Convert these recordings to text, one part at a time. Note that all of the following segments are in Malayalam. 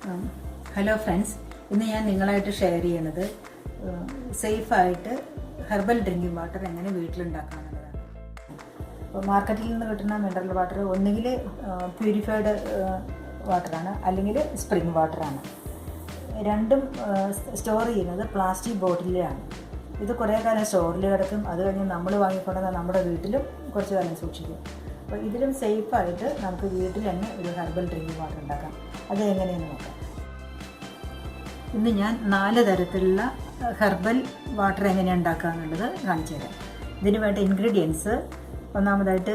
ഹലോ ഫ്രണ്ട്സ്, ഇന്ന് ഞാൻ നിങ്ങളായിട്ട് ഷെയർ ചെയ്യണത് സേഫായിട്ട് ഹെർബൽ ഡ്രിങ്കിങ് വാട്ടർ എങ്ങനെ വീട്ടിലുണ്ടാക്കാമെന്നുള്ളതാണ്. അപ്പോൾ മാർക്കറ്റിൽ നിന്ന് കിട്ടുന്ന മിനറൽ വാട്ടർ ഒന്നുകിൽ പ്യൂരിഫൈഡ് വാട്ടറാണ്, അല്ലെങ്കിൽ സ്പ്രിംഗ് വാട്ടറാണ്. രണ്ടും സ്റ്റോർ ചെയ്യുന്നത് പ്ലാസ്റ്റിക് ബോട്ടിലാണ്. ഇത് കുറേ കാലം സ്റ്റോറിൽ കിടക്കും. അത് കഴിഞ്ഞ് നമ്മൾ വാങ്ങിക്കൊണ്ടുവന്ന നമ്മുടെ വീട്ടിലും കുറച്ച് കാലം സൂക്ഷിക്കും. അപ്പോൾ ഇതിലും സേഫായിട്ട് നമുക്ക് വീട്ടിൽ തന്നെ ഒരു ഹെർബൽ ഡ്രിങ്കിങ് വാട്ടർ ഉണ്ടാക്കാം. അത് എങ്ങനെയെന്ന് നോക്കാം. ഇന്ന് ഞാൻ 4 തരത്തിലുള്ള ഹെർബൽ വാട്ടർ എങ്ങനെയാണ് ഉണ്ടാക്കുക എന്നുള്ളത് കാണിച്ചു തരാം. ഇതിന് വേണ്ട ഇൻഗ്രീഡിയൻസ്: ഒന്നാമതായിട്ട്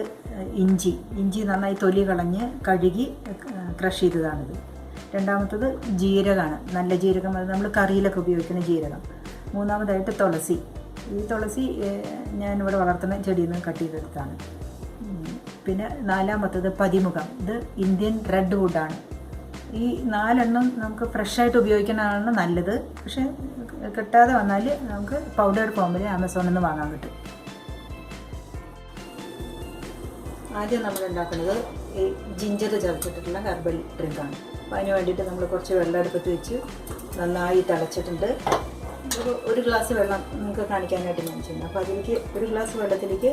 ഇഞ്ചി നന്നായി തൊലി കളഞ്ഞ് കഴുകി ക്രഷ് ചെയ്തതാണിത്. രണ്ടാമത്തത് ജീരകമാണ്, നല്ല ജീരകം, അത് നമ്മൾ കറിയിലൊക്കെ ഉപയോഗിക്കുന്ന ജീരകം. മൂന്നാമതായിട്ട് തുളസി. ഈ തുളസി ഞാനിവിടെ വളർത്തുന്ന ചെടിയിൽ നിന്ന് കട്ട് ചെയ്തെടുത്താണ്. പിന്നെ നാലാമത്തത് പതിമുഖം. ഇത് ഇന്ത്യൻ റെഡ് വുഡാണ്. ഈ 4 നമുക്ക് ഫ്രഷായിട്ട് ഉപയോഗിക്കുന്നതാണ് നല്ലത്. പക്ഷേ കിട്ടാതെ വന്നാൽ നമുക്ക് പൗഡേർഡ് ഫോമിൽ ആമസോണിൽ നിന്ന് വാങ്ങാൻ കിട്ടും. ആദ്യം നമ്മൾ ഉണ്ടാക്കുന്നത് ഈ ജിഞ്ചർ ചേർത്തിട്ടുള്ള ഹെർബൽ ഡ്രിങ്കാണ്. അപ്പോൾ അതിന് വേണ്ടിയിട്ട് നമ്മൾ കുറച്ച് വെള്ളം അടുപ്പത്ത് വെച്ച് നന്നായി തിളച്ചിട്ടുണ്ട്. ഒരു ഗ്ലാസ് വെള്ളം നമുക്ക് കാണിക്കാനായിട്ട് ഞാൻ ചെയ്യുന്നു. അപ്പോൾ അതിലേക്ക് ഒരു ഗ്ലാസ് വെള്ളത്തിലേക്ക്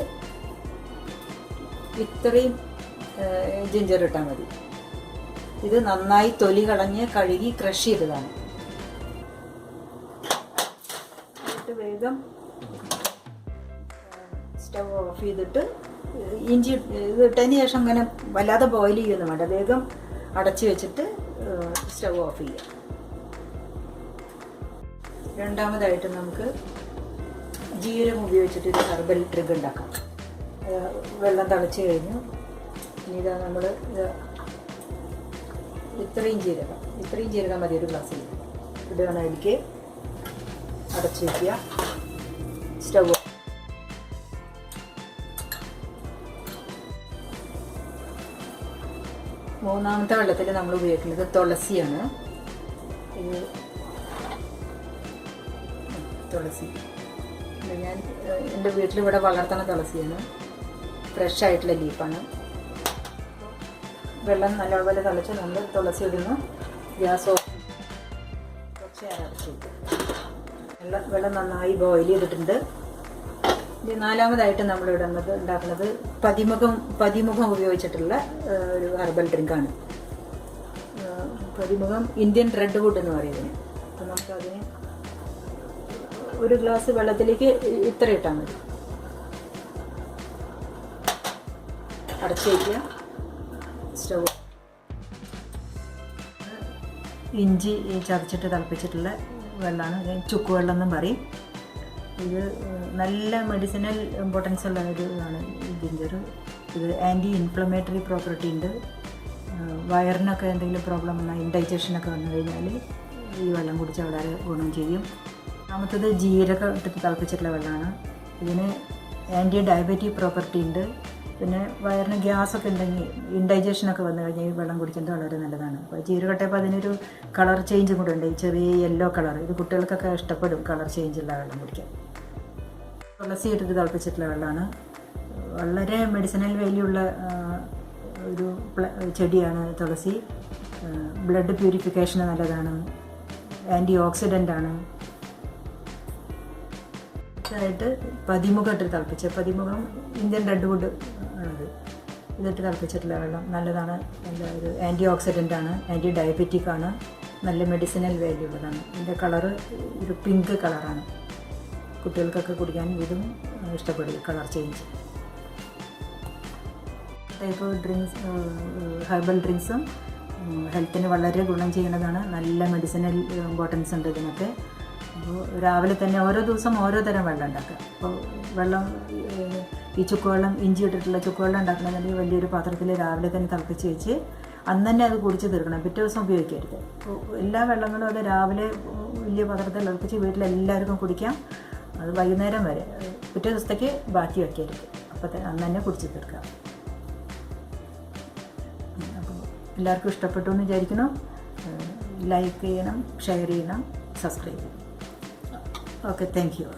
ഇത്രയും ജിഞ്ചർ ഇട്ടാൽ മതി. ഇത് നന്നായി തൊലി കളഞ്ഞ് കഴുകി ക്രഷ് ചെയ്തതാണ്. എന്നിട്ട് വേഗം സ്റ്റവ് ഓഫ് ചെയ്തിട്ട് ഇഞ്ചി ഇത് ഇട്ടതിന് ശേഷം അങ്ങനെ വല്ലാതെ ബോയിൽ ചെയ്യുന്നു വേണ്ട, വേഗം അടച്ചു വെച്ചിട്ട് സ്റ്റവ് ഓഫ് ചെയ്യുക. രണ്ടാമതായിട്ട് നമുക്ക് ജീരകം ഉപയോഗിച്ചിട്ട് ഒരു ഹെർബൽ ഡ്രിങ്ക് ഉണ്ടാക്കാം. വെള്ളം തിളച്ച് കഴിഞ്ഞു. ഇനി ഇതാ നമ്മൾ ഇത്രയും ജീരകം മതി ഒരു ഗ്ലാസ്സിൽ ഇടുകയാണ്. അതിലേക്ക് അടച്ചു വയ്ക്കുക. സ്റ്റവ് മൂന്നാമത്തെ വെള്ളത്തിൽ നമ്മൾ ഉപയോഗിക്കുന്നത് തുളസിയാണ്. ഇത് തുളസി ഞാൻ എൻ്റെ വീട്ടിലിവിടെ വളർത്തുന്ന തുളസിയാണ്. ഫ്രഷ് ആയിട്ടുള്ള ലീഫാണ്. വെള്ളം നല്ലപോലെ തിളച്ച് നമ്മൾ തുളസി ഇടുന്നു. ഗ്യാസ് ഓഫ് കുറച്ച് അടച്ചു. വെള്ളം നന്നായി ബോയിൽ ചെയ്തിട്ടുണ്ട്. ഇത് നാലാമതായിട്ട് നമ്മൾ ഉണ്ടാക്കുന്നത് പതിമുഖം ഉപയോഗിച്ചിട്ടുള്ള ഒരു ഹെർബൽ ഡ്രിങ്കാണ്. പതിമുഖം ഇന്ത്യൻ റെഡ് വുഡ് എന്ന് പറയുന്നത്. അപ്പോൾ നമുക്കതിന് ഒരു ഗ്ലാസ് വെള്ളത്തിലേക്ക് ഇത്ര ഇട്ടാൽ മതി. അടച്ചു വയ്ക്കുക. സ്റ്റവ് ഇഞ്ചി ചതച്ചിട്ട് തിളപ്പിച്ചിട്ടുള്ള വെള്ളമാണ്, ചുക്കുവെള്ളം എന്നും പറയും. ഇത് നല്ല മെഡിസിനൽ ഇമ്പോർട്ടൻസ് ഉള്ള ഒരു ഇതാണ് ഈ ജിഞ്ചർ. ഇത് ആൻറ്റി ഇൻഫ്ലമേറ്ററി പ്രോപ്പർട്ടി ഉണ്ട്. വയറിനൊക്കെ എന്തെങ്കിലും പ്രോബ്ലം വന്നാൽ, ഇൻഡൈജഷനൊക്കെ വന്നു കഴിഞ്ഞാൽ ഈ വെള്ളം കുടിച്ചാൽ വളരെ ഗുണം ചെയ്യും. രണ്ടാമത്തത് ജീരകം ഇട്ടിട്ട് തിളപ്പിച്ചിട്ടുള്ള വെള്ളമാണ്. ഇതിന് ആൻറ്റി ഡയബറ്റിക് പ്രോപ്പർട്ടി ഉണ്ട്. പിന്നെ വയറിന് ഗ്യാസൊക്കെ ഉണ്ടെങ്കിൽ, ഇൻഡൈജഷനൊക്കെ വന്നു കഴിഞ്ഞാൽ ഈ വെള്ളം കുടിക്കുന്നത് വളരെ നല്ലതാണ്. അപ്പോൾ ജീരകട്ടപ്പോൾ അതിനൊരു കളർ ചേഞ്ചും കൂടെ ഉണ്ട്, ചെറിയ യെല്ലോ കളർ. ഇത് കുട്ടികൾക്കൊക്കെ ഇഷ്ടപ്പെടും കളർ ചേഞ്ചുള്ള വെള്ളം കുടിക്കാൻ. തുളസി ഇട്ടിട്ട് തിളപ്പിച്ചിട്ടുള്ള വെള്ളമാണ്. വളരെ മെഡിസിനൽ വാല്യൂ ഉള്ള ഒരു ചെടിയാണ് തുളസി. ബ്ലഡ് പ്യൂരിഫിക്കേഷന് നല്ലതാണ്, ആൻറ്റി ഓക്സിഡൻ്റ് ആണ്. ായിട്ട് പതിമുഖം ഇട്ട് പതിമുഖം ഇന്ത്യൻ റെഡ് വുഡ് ആണത്. ഇതിട്ട് തിളപ്പിച്ചിട്ടുള്ള വെള്ളം നല്ലതാണ്. നല്ല ഒരു ആൻറ്റി ഓക്സിഡൻ്റ് ആണ്, ആൻറ്റി ഡയബറ്റിക് ആണ്, നല്ല മെഡിസിനൽ വാല്യൂ ഉള്ളതാണ്. ഇതിൻ്റെ കളറ് ഒരു പിങ്ക് കളറാണ്. കുട്ടികൾക്കൊക്കെ കുടിക്കാൻ ഇതും ഇഷ്ടപ്പെടും, colour change. Type drinks, herbal ഡ്രിങ്ക്സും ഹെൽത്തിന് വളരെ ഗുണം ചെയ്യുന്നതാണ്. നല്ല മെഡിസിനൽ ഇമ്പോർട്ടൻസ് ഉണ്ട് ഇതിനൊക്കെ. അപ്പോൾ രാവിലെ തന്നെ ഓരോ ദിവസം ഓരോ തരം വെള്ളം ഉണ്ടാക്കുക. അപ്പോൾ വെള്ളം ഈ ചുക്കുവെള്ളം, ഇഞ്ചി ഇട്ടിട്ടുള്ള ചുക്കുവെള്ളം ഉണ്ടാക്കണമെന്നുണ്ടെങ്കിൽ വലിയൊരു പാത്രത്തിൽ രാവിലെ തന്നെ തിളപ്പിച്ച് വെച്ച് അന്ന് തന്നെ അത് കുടിച്ച് തീർക്കണം. പിറ്റേ ദിവസം ഉപയോഗിക്കരുത്. അപ്പോൾ എല്ലാ വെള്ളങ്ങളും അത് രാവിലെ വലിയ പാത്രത്തിൽ തിളപ്പിച്ച് വീട്ടിലെല്ലാവർക്കും കുടിക്കാം. അത് വൈകുന്നേരം വരെ, പിറ്റേ ദിവസത്തേക്ക് ബാക്കി വയ്ക്കരുത്. അപ്പോൾ അന്ന് തന്നെ കുടിച്ച് തീർക്കാം. അപ്പോൾ എല്ലാവർക്കും ഇഷ്ടപ്പെട്ടു എന്ന് വിചാരിക്കുന്നു. ലൈക്ക് ചെയ്യണം, ഷെയർ ചെയ്യണം, സബ്സ്ക്രൈബ് ചെയ്യണം. Okay, thank you.